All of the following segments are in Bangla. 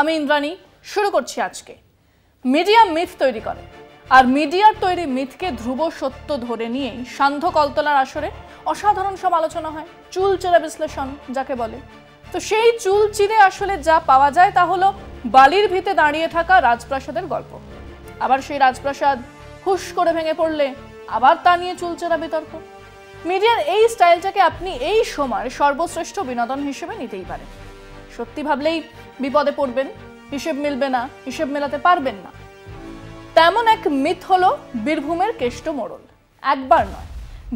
আমি ইন্দ্রাণী শুরু করছি আজকে। মিডিয়া মিথ তৈরি করে, আর মিডিয়ার তৈরি মিথকে ধ্রুব সত্য ধরে নিয়ে সান্ধ্য কলতলার আসরে অসাধারণ সব আলোচনা হয়, চুলচেরা বিশ্লেষণ যাকে বলে। তো সেই চুল চিরে আসলে যা পাওয়া যায় তা হলো বালির ভিতে দাঁড়িয়ে থাকা রাজপ্রাসাদের গল্প। আবার সেই রাজপ্রাসাদ হুশ করে ভেঙে পড়লে আবার তা নিয়ে চুলচেরা বিতর্ক। মিডিয়ার এই স্টাইলটাকে আপনি এই সময়ের সর্বশ্রেষ্ঠ বিনোদন হিসেবে নিতেই পারেন। সত্যি ভাবলেই বিপদে পড়বেন, হিসেব মিলবে না, হিসেব মেলাতে পারবেন না। তেমন এক মিথ হলো বীরভূমের কেষ্ট মোড়ল। একবার নয়,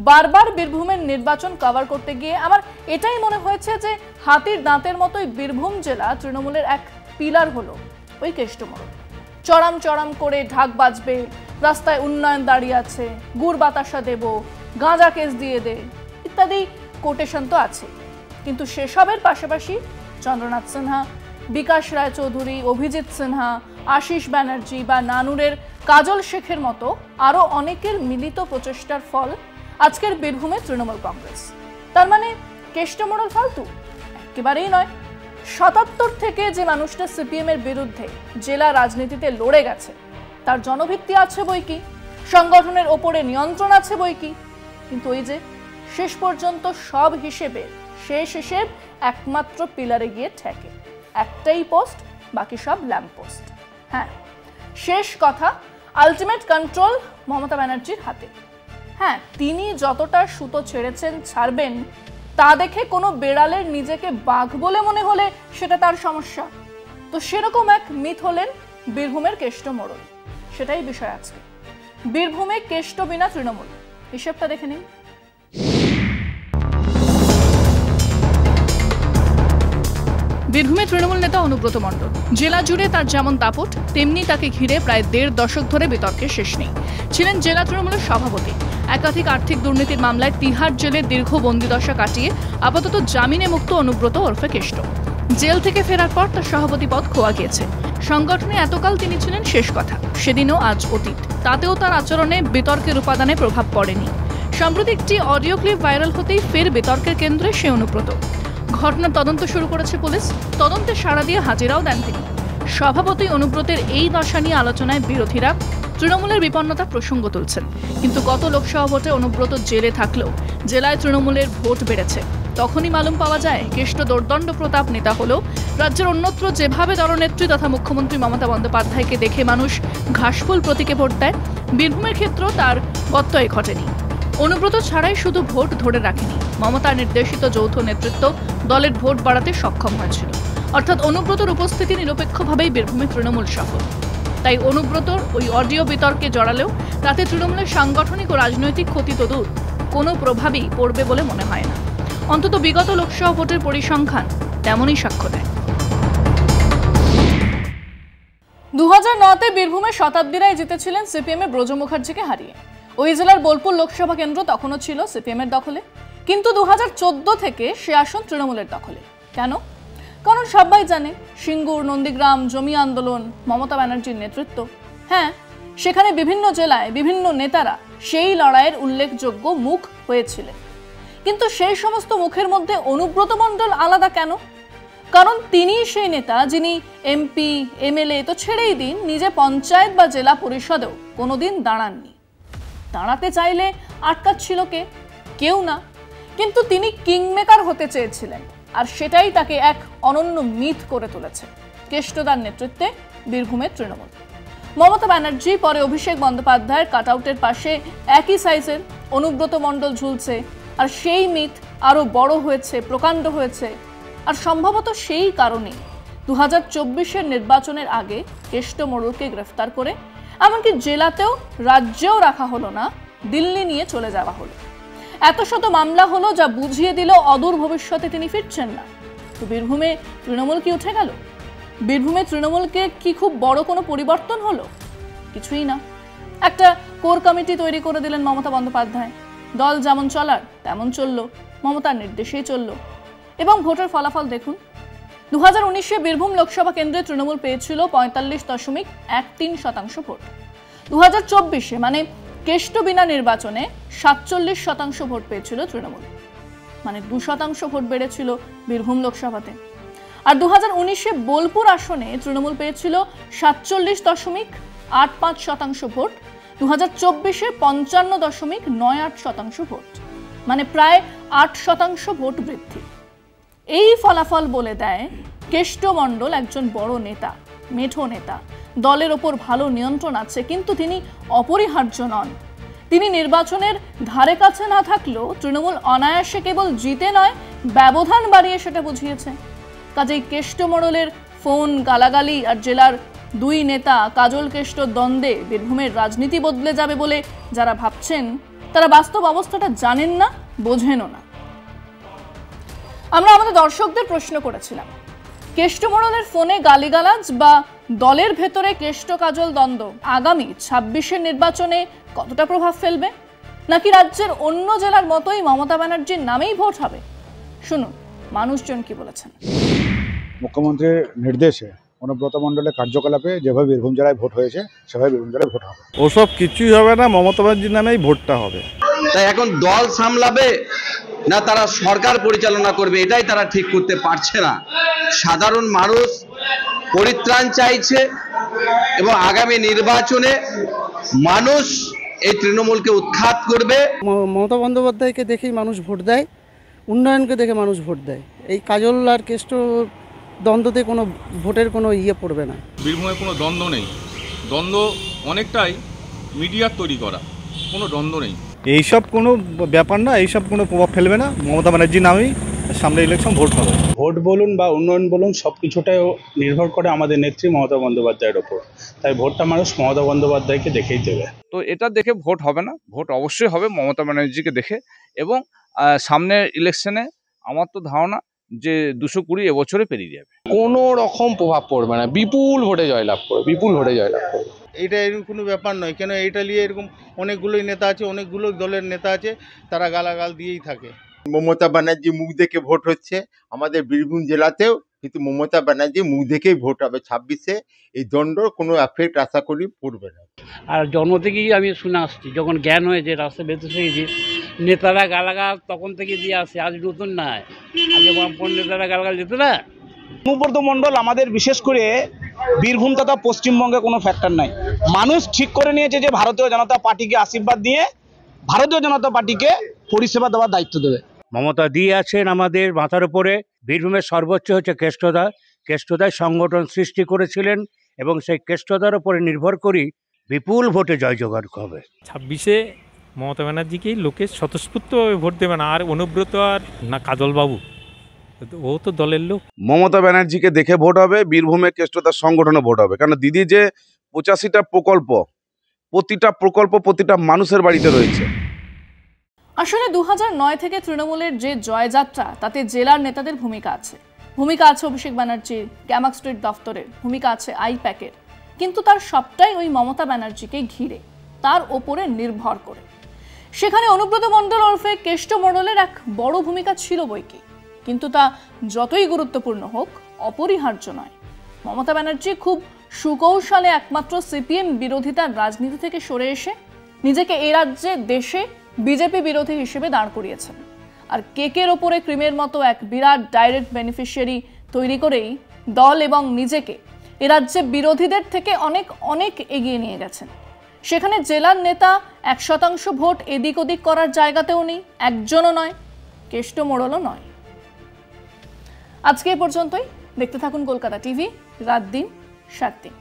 বারবার বীরভূমের নির্বাচন কভার করতে গিয়ে আমার এটাই মনে হয়েছে যে হাতির দাঁতের মতোই বীরভূম জেলা তৃণমূলের এক পিলার হলো ওই কেষ্ট মোড়ল। চড়াম চড়াম করে ঢাক বাজবে, রাস্তায় উন্নয়ন দাঁড়িয়ে আছে, গুড় বাতাসা দেব, গাঁজা কেস দিয়ে দে ইত্যাদি কোটেশন তো আছে। কিন্তু সেসবের পাশাপাশি চন্দ্রনাথ সিনহা, বিকাশ রায় চৌধুরী, অভিজিৎ সিনহা, আশিস ব্যানার্জি বা নানুরের কাজল শেখের মতো আরও অনেকের মিলিত প্রচেষ্টার ফল আজকের বীরভূমের তৃণমূল কংগ্রেস। তার মানে কেষ্ট মোড়ল ফালতু? একেবারেই নয়। ৭৭ থেকে যে মানুষটা সিপিএম এর বিরুদ্ধে জেলা রাজনীতিতে লড়ে গেছে তার জনভিত্তি আছে বই কি, সংগঠনের ওপরে নিয়ন্ত্রণ আছে বই কি, কিন্তু ওই যে শেষ পর্যন্ত সব হিসেবে শেষ হিসেব একমাত্র পিলারে গিয়ে ঠেকে। একটাই পোস্ট, বাকি সব ল্যাম্প পোস্ট। হ্যাঁ, শেষ কথা, আলটিমেট কন্ট্রোল মমতা ব্যানার্জির হাতে। হ্যাঁ, তিনি যতটা সুতো ছেড়েছেন, ছাড়বেন তা দেখে কোনো বেড়ালের নিজেকে বাঘ বলে মনে হলে সেটা তার সমস্যা। তো সেরকম এক মিথ হলেন বীরভূমের কেষ্ট মোড়ল। সেটাই বিষয় আজকে। বীরভূমে কেষ্ট বিনা তৃণমূল, হিসেবটা দেখে নিন। বীরভূমের তৃণমূল নেতা অনুব্রত মণ্ডল। জেলা জুড়ে তার যেমন দাপট, তেমনি তাকে ঘিরে প্রায় ১.৫ দশক ধরে বিতর্কের শেষ নেই। ছিলেন জেলা তৃণমূলের সভাপতি। একাধিক আর্থিক দুর্নীতির মামলায় তিহার জেলে দীর্ঘ বন্দিদশা কাটিয়ে আপাতত জামিনে মুক্ত অনুব্রত ওরফে কেষ্ট। জেল থেকে ফেরার পর তার সভাপতি পদ খোয়া গিয়েছে। সংগঠনে এতকাল তিনি ছিলেন শেষ কথা, সেদিনও আজ অতীত। তাতেও তার আচরণে বিতর্কের উপাদানে প্রভাব পড়েনি। সম্প্রতি একটি অডিও ক্লিপ ভাইরাল হতেই ফের বিতর্কের কেন্দ্রে সে অনুব্রত। ঘটনার তদন্ত শুরু করেছে পুলিশ। তদন্তে সাড়া দিয়ে হাজিরাও দেন তিনি। সভাপতি অনুব্রতের এই দশা নিয়ে আলোচনায় বিরোধীরা তৃণমূলের বিপন্নতা প্রসঙ্গ তুলছেন। কিন্তু গত লোকসভা ভোটে অনুব্রত জেলে থাকলেও জেলায় তৃণমূলের ভোট বেড়েছে। তখনই মালুম পাওয়া যায় কেষ্ট দোর্দণ্ড প্রতাপ নেতা হলেও রাজ্যের অন্যত্র যেভাবে দলনেত্রী তথা মুখ্যমন্ত্রী মমতা বন্দ্যোপাধ্যায়কে দেখে মানুষ ঘাসফুল প্রতীকে ভোট দেয়, বীরভূমের ক্ষেত্রেও তার ব্যত্যয় ঘটেনি। অনুব্রত ছাড়াই শুধু ভোট ধরে রাখেনি, মমতার নির্দেশিত যৌথ নেতৃত্ব দলের ভোট বাড়াতে সক্ষম হয়েছিল। অর্থাৎ অনুব্রতর উপস্থিতি নিরপেক্ষভাবেই বীরভূমে তৃণমূল সফল। তাই অনুব্রতর ওই অডিও বিতর্কে জড়ালেও তাতে তৃণমূলের সাংগঠনিক ও রাজনৈতিক ক্ষতি তো দূর, কোনো প্রভাবই পড়বে বলে মনে হয় না। অন্তত বিগত লোকসভা ভোটের পরিসংখ্যান তেমনই সাক্ষ্য দেয়। ২০০৯-তে বীরভূমের শতাব্দী রায় জিতেছিলেন সিপিএম এর ব্রজ মুখার্জিকে হারিয়ে। ওই জেলার বোলপুর লোকসভা কেন্দ্র তখনও ছিল সিপিএম এর দখলে, কিন্তু ২০১৪ থেকে সে আসন তৃণমূলের দখলে। কেন? কারণ সবাই জানে সিঙ্গুর, নন্দীগ্রাম, জমি আন্দোলন, মমতা ব্যানার্জির নেতৃত্ব। হ্যাঁ, সেখানে বিভিন্ন জেলায় বিভিন্ন নেতারা সেই লড়াইয়ের উল্লেখযোগ্য মুখ হয়েছিলেন। কিন্তু সেই সমস্ত মুখের মধ্যে অনুব্রত মণ্ডল আলাদা কেন? কারণ তিনি সেই নেতা যিনি এমপি, এমএলএ তো ছেড়েই দিন, নিজে পঞ্চায়েত বা জেলা পরিষদেও কোনোদিন দাঁড়াননি। দাঁড়াতে চাইলে আটকাচ্ছিল কে? কেউ না। কিন্তু তিনি কিংমেকার হতে চেয়েছিলেন, আর সেটাই তাকে এক অনন্য মিথ করে তুলেছে কেষ্টদার নেতৃত্বে বীরভূমের তৃণমূল। মমতা ব্যানার্জি, পরে অভিষেক বন্দ্যোপাধ্যায়ের কাটআউটের পাশে একই সাইজের অনুব্রত মণ্ডল ঝুলছে, আর সেই মিথ আরও বড় হয়েছে, প্রকাণ্ড হয়েছে। আর সম্ভবত সেই কারণেই ২০২৪-এর নির্বাচনের আগে কেষ্ট মোড়লকে গ্রেফতার করে এমনকি জেলাতেও রাজ্যেও রাখা হলো না, দিল্লি নিয়ে চলে যাওয়া হলো। এত শত মামলা হলো যা বুঝিয়ে দিল অদূর ভবিষ্যতে তিনি ফিরছেন না। তো বীরভূমে তৃণমূল কি উঠে গেল? বীরভূমে তৃণমূলকে কি খুব বড় কোনো পরিবর্তন হলো? কিছুই না। একটা কোর কমিটি তৈরি করে দিলেন মমতা বন্দ্যোপাধ্যায়। দল যেমন চলার তেমন চলল, মমতার নির্দেশেই চলল। এবং ভোটের ফলাফল দেখুন। ২০১৯-এ বীরভূম লোকসভা কেন্দ্রে তৃণমূল পেয়েছিল ৪৫.১৩% ভোট। ২০২৪-এ মানে কেষ্ট বিনা নির্বাচনে ৪৭% ভোট পেয়েছিল তৃণমূল। মানে ২% ভোট বেড়েছিল বীরভূম লোকসভাতে। আর 2019-এ বোলপুর আসনে তৃণমূল পেয়েছিল 47.85% ভোট, 2024-এ 55.98% ভোট, মানে প্রায় 8% ভোট বৃদ্ধি। এই ফলাফল বলে দেয় কেষ্টমণ্ডল একজন বড় নেতা, মেঠো নেতা, দলের ওপর ভালো নিয়ন্ত্রণ আছে, কিন্তু তিনি অপরিহার্য নন। তিনি নির্বাচনের ধারে কাছে না থাকলেও তৃণমূল অনায়াসে কেবল জিতে নয়, ব্যবধান বাড়িয়ে সেটা বুঝিয়েছে। কাজেই কেষ্টমণ্ডলের ফোন, গালাগালি আর জেলার দুই নেতা কাজল কেষ্ট দ্বন্দ্বে বীরভূমের রাজনীতি বদলে যাবে বলে যারা ভাবছেন, তারা বাস্তব অবস্থাটা জানেন না, বোঝেনও না। আমরা আমাদের দর্শকদের প্রশ্ন করেছিলাম, কেষ্টমণ্ডলের ফোনে গালিগালাজ বা দলের ভেতরে কেষ্ট কাজল দ্বন্দ্ব আগামী 26-এর নির্বাচনে কতটা প্রভাব ফেলবে, নাকি রাজ্যের অন্য জেলার মতোই মমতা ব্যানার্জির নামেই ভোট হবে? শুনুন মানুষজন কি বলেছেন। মুখ্যমন্ত্রীর নির্দেশে অনুব্রত মণ্ডলের কার্যকলাপে যেভাবে বীরভূম জেলায় ভোট হয়েছে সেভাবে বীরভূম জেলায় ভোট হবে। ওসব কিছুই হবে না, মমতা ব্যানার্জির নামেই ভোটটা হবে। তাই এখন দল সামলাবে না তারা সরকার পরিচালনা করবে, এটাই তারা ঠিক করতে পারছে না। সাধারণ মানুষ পরিত্রাণ চাইছে এবং আগামী নির্বাচনে মানুষ এই তৃণমূলকে উৎখাত করবে। মমতা বন্দ্যোপাধ্যায়কে দেখেই মানুষ ভোট দেয়, উন্নয়নকে দেখে মানুষ ভোট দেয়। এই কাজল আর কেষ্ট দ্বন্দ্বতে কোনো ভোটের কোনো পড়বে না। বীরভূমে কোনো দ্বন্দ্ব নেই, দ্বন্দ্ব অনেকটাই মিডিয়ার তৈরি করা, কোনো দ্বন্দ্ব নেই। এইসব কোনো ব্যাপার না, এইসব কোনো প্রভাব ফেলবে না। মমতা ব্যানার্জির নামেই সামনে ইলেকশন ভোট হবে। ভোট বলুন বা উন্নয়ন বলুন, সব কিছুটাই নির্ভর করে আমাদের নেত্রী মমতা বন্দ্যোপাধ্যায়ের ওপর। তাই ভোটটা মানুষ মমতা বন্দ্যোপাধ্যায়কে দেখেই দেবে। তো এটা দেখে ভোট হবে না, ভোট অবশ্যই হবে মমতা ব্যানার্জিকে দেখে। এবং সামনের ইলেকশনে আমার তো ধারণা যে 220 এবছরে পেরিয়ে যাবে। কোনো রকম প্রভাব পড়বে না, বিপুল ভোটে জয়লাভ করবে, বিপুল ভোটে জয়লাভ করবে। এইটা এরকম কোনো ব্যাপার নয়, কেন এইটা নিয়ে এরকম অনেকগুলোই নেতা আছে, অনেকগুলো দলের নেতা আছে, তারা গালাগাল দিয়েই থাকে। মমতা ব্যানার্জি মুখ দেখে ভোট হচ্ছে আমাদের বীরভূম জেলাতেও, কিন্তু মমতা ব্যানার্জি মুখ দেখেই ভোট হবে 26-এ। এই দণ্ড কোনো এফেক্ট আশা করি পড়বে না। আর জন্ম থেকেই আমি শুনে আসছি, যখন জ্ঞান হয়েছে, রাস্তায় বেঁচে শিখেছি, নেতারা গালাগাল তখন থেকে দিয়ে আসে, আজ নতুন নয়। আগে বামপন নেতারা গালাগাল দিত না। অনুব্রত মণ্ডল আমাদের বিশেষ করে বীরভূম তথা পশ্চিমবঙ্গে কোনো ফ্যাক্টর নাই। মানুষ ঠিক করে নিয়েছে যে ভারতীয় জনতা পার্টিকে আশীর্বাদ দিয়ে ভারতীয় জনতা পার্টিকে পরিষেবা দেওয়ার দায়িত্ব দেবে। মমতা দিয়ে আছেন আমাদের মাথার উপরে। বীরভূমের সর্বোচ্চ হচ্ছে কেষ্টদা। কেষ্টদায় সংগঠন সৃষ্টি করেছিলেন এবং সেই কেষ্টদার উপরে নির্ভর করি বিপুল ভোটে জয় জোগাড় হবে। 26-এ মমতা ব্যানার্জিকেই লোকে স্বতঃস্ফূর্তভাবে ভোট দেবে না। আর অনুব্রত আর না কাজল বাবু, ও তো দলের লোক। মমতা ব্যানার্জিকে দেখে ভোট হবে, বীরভূমে কেষ্টদার সংগঠনে ভোট হবে। কারণ দিদি যে 85টা প্রকল্প, প্রতিটা প্রকল্প প্রতিটা মানুষের বাড়িতে রয়েছে। আসলে 2009 থেকে তৃণমূলের যে জয়যাত্রা, তাতে জেলার নেতাদের ভূমিকা আছে। ভূমিকা আছে অভিষেক ব্যানার্জির, গ্যামাক স্ট্রিট দফতরের, ভূমিকা আছে আইপ্যাকের, কিন্তু তার সবটাই ওই মমতা ব্যানার্জিকে ঘিরে, তার ওপরে নির্ভর করে। সেখানে অনুব্রত মণ্ডল ওরফে কেষ্টমণ্ডলের এক বড় ভূমিকা ছিল বইকি, কিন্তু তা যতই গুরুত্বপূর্ণ হোক অপরিহার্য নয়। মমতা ব্যানার্জি খুব সুকৌশলে একমাত্র সিপিএম বিরোধিতার রাজনীতি থেকে সরে এসে নিজেকে এ রাজ্যে দেশে বিজেপি বিরোধী হিসেবে দাঁড় করিয়েছেন। আর কেকের ওপরে ক্রিমের মতো এক বিরাট ডাইরেক্ট বেনিফিশিয়ারি তৈরি করেই দল এবং নিজেকে এ রাজ্যে বিরোধীদের থেকে অনেক অনেক এগিয়ে নিয়ে গেছেন। সেখানে জেলার নেতা 1% ভোট এদিক ওদিক করার জায়গাতেও নেই, একজনও নয়, কেষ্টমণ্ডলও নয়। আজকে এ পর্যন্তই। দেখতে থাকুন কলকাতা টিভি, রাত দিন 7 দিন।